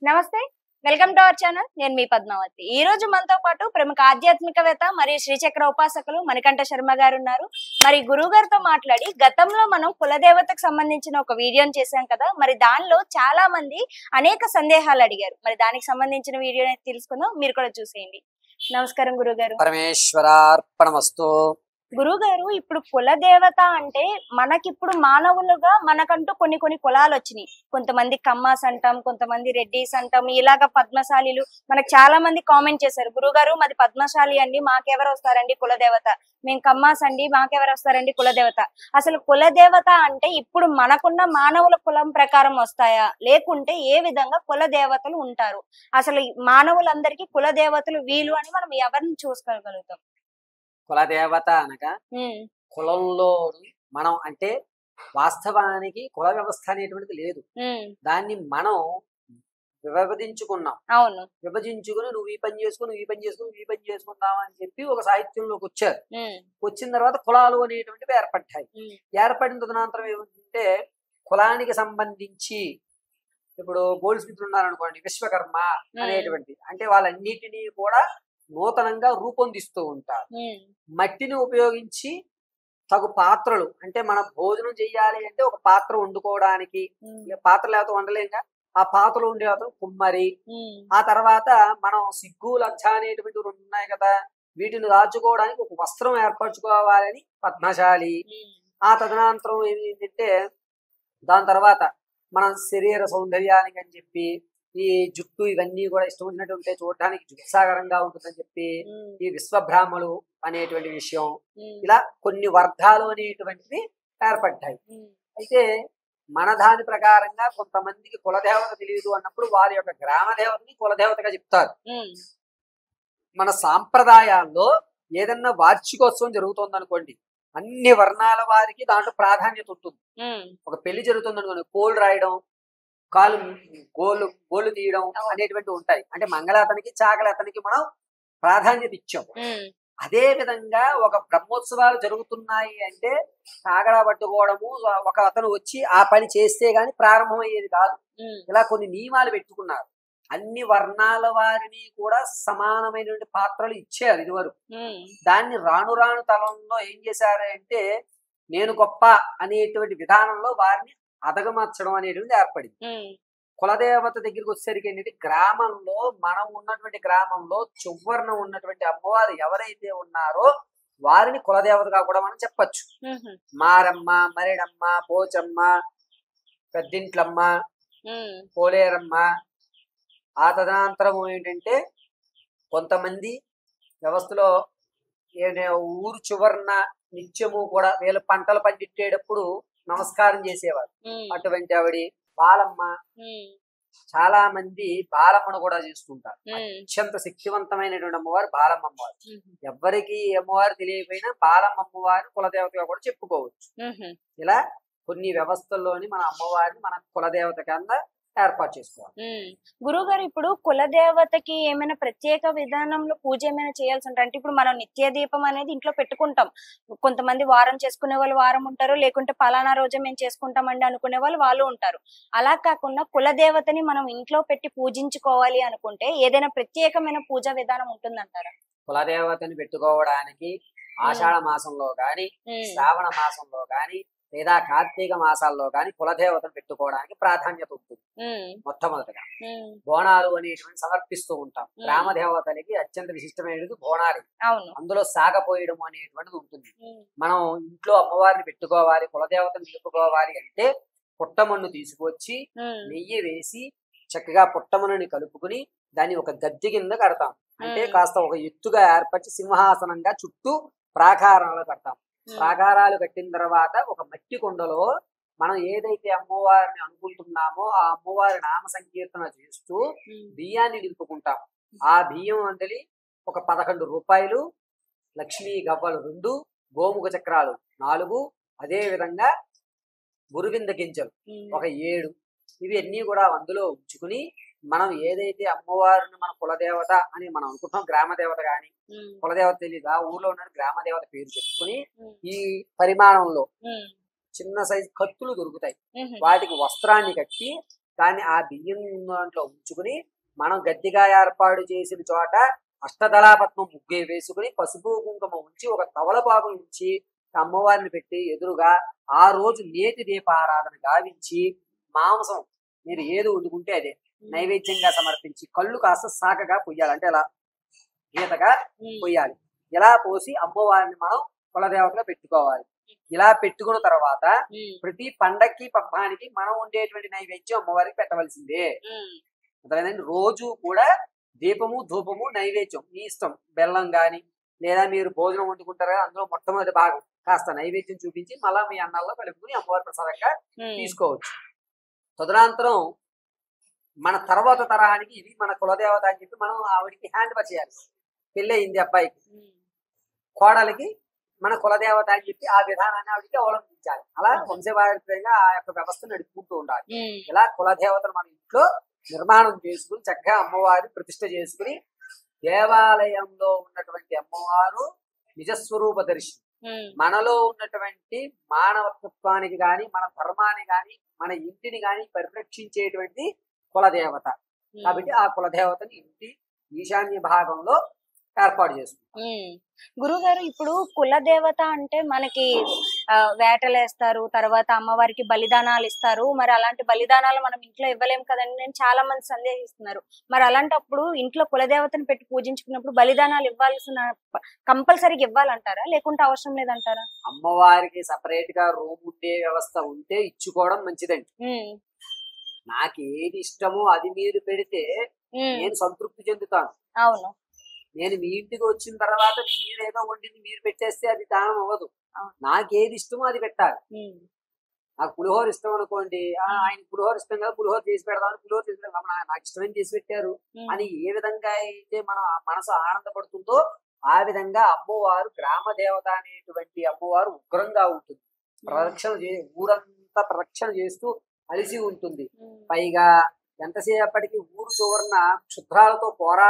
నమస్తే. Welcome to our channel. నేను మీ పద్మావతి. ఈ రోజు మనతో పాటు ప్రముఖ ఆధ్యాత్మికవేత్త మరియు శ్రీచక్ర ఉపాసకులు మణికంఠ శర్మ గారు ఉన్నారు. మరి గురువు గారితో మాట్లాడి గతంలో మనం కులదేవతకు సంబంధించిన ఒక వీడియోని చేశాం కదా. మరి దానిలో చాలా మంది అనేక సందేహాలు అడిగారు. మరి దానికి సంబంధించిన వీడియోని తెలుసుకుందాం. మీరు కూడా చూసేయండి. నమస్కారం గురుగారు. పరమేశ్వరార్పణమస్తు. గురుగారు, ఇప్పుడు కుల దేవత అంటే మనకిప్పుడు మానవులుగా మనకంటూ కొన్ని కులాలు వచ్చినాయి. కొంతమంది కమ్మాస్ అంటాం, కొంతమంది రెడ్డిస్ అంటాం, ఇలాగ పద్మశాలీలు. మనకు చాలా మంది కామెంట్ చేశారు, గురుగారు మాది పద్మశాలి అండి, మాకెవరు వస్తారండి కులదేవత, మేము కమ్మాస్ అండి, మాకెవరు వస్తారండి కులదేవత. అసలు కులదేవత అంటే ఇప్పుడు మనకున్న మానవుల కులం ప్రకారం వస్తాయా, లేకుంటే ఏ విధంగా కుల దేవతలు ఉంటారు? అసలు మానవులందరికీ కుల దేవతలు వీలు అని మనం ఎవరిని చూసుకోగలుగుతాం? కులదేవత అనగా కులంలో మనం అంటే వాస్తవానికి కుల వ్యవస్థ అనేటువంటిది లేదు. దాన్ని మనం విభజించుకున్నాం. అవును, విభజించుకుని నువ్వు ఈ పని చేసుకుని, నువ్వు ఈ పని చేసుకుని, నువ్వు ఈ పని చేసుకుందాం అని చెప్పి ఒక సాహిత్యంలోకి వచ్చారు. వచ్చిన తర్వాత కులాలు అనేటువంటివి ఏర్పడ్డాయి. ఏర్పడిన తదనంతరం ఏమిటంటే కులానికి సంబంధించి ఇప్పుడు గోల్డ్ స్మిత్లు ఉన్నారనుకోండి, విశ్వకర్మ అనేటువంటి, అంటే వాళ్ళన్నిటినీ కూడా నూతనంగా రూపొందిస్తూ ఉంటారు. మట్టిని ఉపయోగించి తగు పాత్రలు, అంటే మనం భోజనం చెయ్యాలి అంటే ఒక పాత్ర వండుకోవడానికి, పాత్ర లేకపోతే వండలేక ఆ పాత్రలు ఉండే అతను కుమ్మరి. ఆ తర్వాత మనం సిగ్గు లజ్జ అనేటువంటి రెండు ఉన్నాయి కదా, వీటిని దాచుకోవడానికి ఒక వస్త్రం ఏర్పరచుకోవాలని పద్మశాలి. ఆ తదనంతరం ఏంటంటే దాని తర్వాత మనం శరీర సౌందర్యానికి అని చెప్పి ఈ జుట్టు ఇవన్నీ కూడా ఇష్టం వచ్చినట్టు ఉంటే చూడటానికి జుత్సాగరంగా ఉంటుందని చెప్పి ఈ విశ్వబ్రాహ్మలు అనేటువంటి విషయం, ఇలా కొన్ని వర్గాలు అనేటువంటివి ఏర్పడ్డాయి. అయితే మన దాని ప్రకారంగా కొంతమందికి కులదేవత తెలియదు అన్నప్పుడు వారి యొక్క గ్రామ దేవతని కులదేవతగా చెప్తారు. మన సాంప్రదాయాల్లో ఏదన్నా వార్షికోత్సవం జరుగుతుంది అనుకోండి, అన్ని వర్ణాల వారికి దాంట్లో ప్రాధాన్యత ఉంటుంది. ఒక పెళ్లి జరుగుతుంది అనుకోండి, కోళ్ళు రాయడం, కాలు గోళ్ళు తీయడం అనేటువంటి ఉంటాయి. అంటే మంగళాతనికి చాకలాతనికి మనం ప్రాధాన్యత ఇచ్చాం. అదే విధంగా ఒక బ్రహ్మోత్సవాలు జరుగుతున్నాయి అంటే కాగడా పట్టుకోవడము, ఒక అతను వచ్చి ఆ పని చేస్తే గాని ప్రారంభమయ్యేది కాదు. ఇలా కొన్ని నియమాలు పెట్టుకున్నారు. అన్ని వర్ణాల వారిని కూడా సమానమైనటువంటి పాత్రలు ఇచ్చారు ఇదివరకు. దాన్ని రాను రాను తలంలో ఏం చేశారంటే నేను గొప్ప అనేటువంటి విధానంలో వారిని అదగమర్చడం అనేటువంటి ఏర్పడింది. కులదేవత దగ్గరికి వచ్చేసరికి ఏంటంటే గ్రామంలో, మనం ఉన్నటువంటి గ్రామంలో చివరన ఉన్నటువంటి అమ్మవారు ఎవరైతే ఉన్నారో వారిని కులదేవతగా కూడా మనం చెప్పచ్చు. మారమ్మ, మరిడమ్మ, పోచమ్మ, పెద్దింట్లమ్మ, పోలేరమ్మ. ఆ తదనంతరం ఏంటంటే కొంతమంది వ్యవస్థలో ఊరు చివరన నిత్యము కూడా వీళ్ళు పంటలు పండిట్టేటప్పుడు నమస్కారం చేసేవారు. అటువంటి ఆవిడ బాలమ్మ. చాలా మంది బాలమ్మను కూడా చేస్తుంటారు. అత్యంత శక్తివంతమైనటువంటి అమ్మవారు బాలమ్మ అమ్మవారు. ఎవరికి అమ్మవారు తెలియకపోయినా బాలమ్మ అమ్మవారిని కులదేవతగా కూడా చెప్పుకోవచ్చు. ఇలా కొన్ని వ్యవస్థల్లోని మన అమ్మవారిని మన కులదేవత కింద ఏర్పాటు చేసుకోవాలి. గురువు గారు, ఇప్పుడు కులదేవతకి ఏమైనా ప్రత్యేక విధానంలో పూజ ఏమైనా చేయాల్సి ఉంటుంది అంటే, ఇప్పుడు మనం నిత్య దీపం అనేది ఇంట్లో పెట్టుకుంటాం. కొంతమంది వారం చేసుకునే వాళ్ళు వారం ఉంటారు, లేకుంటే పలానా రోజే మేము చేసుకుంటామండి అనుకునే వాళ్ళు ఉంటారు. అలా కాకుండా కులదేవతని మనం ఇంట్లో పెట్టి పూజించుకోవాలి అనుకుంటే ఏదైనా ప్రత్యేకమైన పూజా విధానం ఉంటుందంటారా? కులదేవతని పెట్టుకోవడానికి ఆషాఢ మాసంలో గాని, శ్రావణ మాసంలో గాని, లేదా కార్తీక మాసాల్లో గాని కులదేవతను పెట్టుకోవడానికి ప్రాధాన్యత ఉంటుంది. మొట్టమొదటిగా బోనాలు అనేటువంటి సమర్పిస్తూ ఉంటాం. గ్రామ దేవతలకి అత్యంత విశిష్టమైనది బోనాలు. అందులో సాగపోయడం అనేటువంటిది ఉంటుంది. మనం ఇంట్లో అమ్మవారిని పెట్టుకోవాలి, కులదేవతను నిలుపుకోవాలి అంటే పుట్టమన్ను తీసుకొచ్చి నెయ్యి వేసి చక్కగా పుట్టమన్నుని కలుపుకుని దాన్ని ఒక గద్దె కింద కడతాం. అంటే కాస్త ఒక ఎత్తుగా ఏర్పరిచి సింహాసనంగా చుట్టూ ప్రాకారాలు కడతాం. ప్రాకారాలు కట్టిన తర్వాత ఒక మట్టి కుండలో మనం ఏదైతే అమ్మవారిని అనుకుంటున్నామో ఆ అమ్మవారి నామ సంకీర్తన చేస్తూ బియ్యాన్ని నిలుపుకుంటాం. ఆ బియ్యం అందలి ఒక 11 రూపాయలు, లక్ష్మీ గవ్వలు 2, గోముఖ చక్రాలు 4, అదే విధంగా గురువింద గింజలు ఒక 7, ఇవి అన్ని కూడా అందులో ఉంచుకుని మనం ఏదైతే అమ్మవారిని మన కులదేవత అని మనం అనుకుంటున్నాం, గ్రామ దేవత గాని కులదేవత తెలియదు, ఆ ఊర్లో ఉన్న గ్రామ దేవత పేరు చెప్పుకుని ఈ పరిమాణంలో చిన్న సైజు కత్తులు దొరుకుతాయి. వాటికి వస్త్రాన్ని కట్టి కానీ ఆ బియ్యం దాంట్లో ఉంచుకుని మనం గట్టిగా ఏర్పాటు చేసిన చోట అష్టదళాపద్మం ముగ్గు వేసుకుని పసుపు కుంకుమ ఉంచి ఒక తవలపాకు ఉంచి అమ్మవారిని పెట్టి ఎదురుగా ఆ రోజు నేతి దీపారాధన గావించి మాంసం మీరు ఏది వండుకుంటే అదే నైవేద్యంగా సమర్పించి కళ్ళు కాస్త సాకగా పొయ్యాలి, అంటే అలా గీతగా పొయ్యాలి. ఇలా పోసి అమ్మవారిని మనం కులదేవతగా పెట్టుకోవాలి. ఇలా పెట్టుకున్న తర్వాత ప్రతి పండక్కి పబ్బానికి మనం ఉండేటువంటి నైవేద్యం అమ్మవారికి పెట్టవలసిందే. అర్థమైందండి. రోజు కూడా దీపము ధూపము నైవేద్యం మీ ఇష్టం, బెల్లం గాని లేదా మీరు భోజనం వండుకుంటారా అందులో మొట్టమొదటి భాగం కాస్త నైవేద్యం చూపించి మళ్ళా మీ అన్నాల్లో కలుపుకుని అమ్మవారి ప్రసాదంగా తీసుకోవచ్చు. తదనంతరం మన తర్వాత తరహానికి ఇది మన కులదేవత అని చెప్పి మనం ఆవిడికి హ్యాండ్ ఓవర్ చేయాలి. పెళ్ళి అయింది అబ్బాయికి, కోడలికి మన కులదేవత అని చెప్పి ఆ విధానాన్ని ఆవిడికి అవలంబించాలి. అలా వంశపారంపర్యంగా ఆ యొక్క వ్యవస్థను నడుపుకుంటూ ఉండాలి. ఇలా కులదేవతను మన ఇంట్లో నిర్మాణం చేసుకుని చక్కగా అమ్మవారి ప్రతిష్ఠ చేసుకుని దేవాలయంలో ఉన్నటువంటి అమ్మవారు నిజస్వరూప దర్శి మనలో ఉన్నటువంటి మానవత్వానికి గాని మన ధర్మాన్ని గాని మన ఇంటిని గాని పరిరక్షించేటువంటి కులదేవత. కాబట్టి ఆ కులదేవతని ఇంటి ఈశాన్య భాగంలో ఏర్పాటు చేసుకుంటాం. గురుగారు, ఇప్పుడు కులదేవత అంటే మనకి వేటలేస్తారు, తర్వాత అమ్మవారికి బలిదానాలు ఇస్తారు. మరి అలాంటి బలిదానాలు మనం ఇంట్లో ఇవ్వలేము కదండి నేను చాలా మంది సందేహిస్తున్నారు. మరి అలాంటప్పుడు ఇంట్లో కులదేవతను పెట్టి పూజించుకున్నప్పుడు బలిదానాలు ఇవ్వాల్సిన కంపల్సరీగా ఇవ్వాలంటారా లేకుంటే అవసరం లేదంటారా? అమ్మవారికి సపరేట్ గా రూమ్ ఉండే వ్యవస్థ ఉంటే ఇచ్చుకోవడం మంచిదండి. నాకు ఏది ఇష్టమో అది మీరు పెడితే నేను సంతృప్తి చెందుతాను. అవును, నేను మీ ఇంటికి వచ్చిన తర్వాత మీరేదో వండింది మీరు పెట్టేస్తే అది దానం అవ్వదు. నాకేది ఇష్టమో అది పెట్టాలి. నాకు పులిహోర ఇష్టం అనుకోండి, ఆయన పులిహోర ఇష్టం కదా పులిహోర చేసి పెడదామని పులిహోర చేసి పెడదాం, నాకు ఇష్టమని చేసి పెట్టారు అని ఏ విధంగా అయితే మన మనసు ఆనందపడుతుందో ఆ విధంగా అమ్మవారు గ్రామ దేవత అనేటువంటి అమ్మవారు ఉగ్రంగా ఉంటుంది. ప్రదక్షిణ ఊరంతా ప్రదక్షిణ చేస్తూ అలిసి ఉంటుంది. పైగా ఎంతసేపటికి ఊరు చివరన క్షుద్రాలతో పోరాట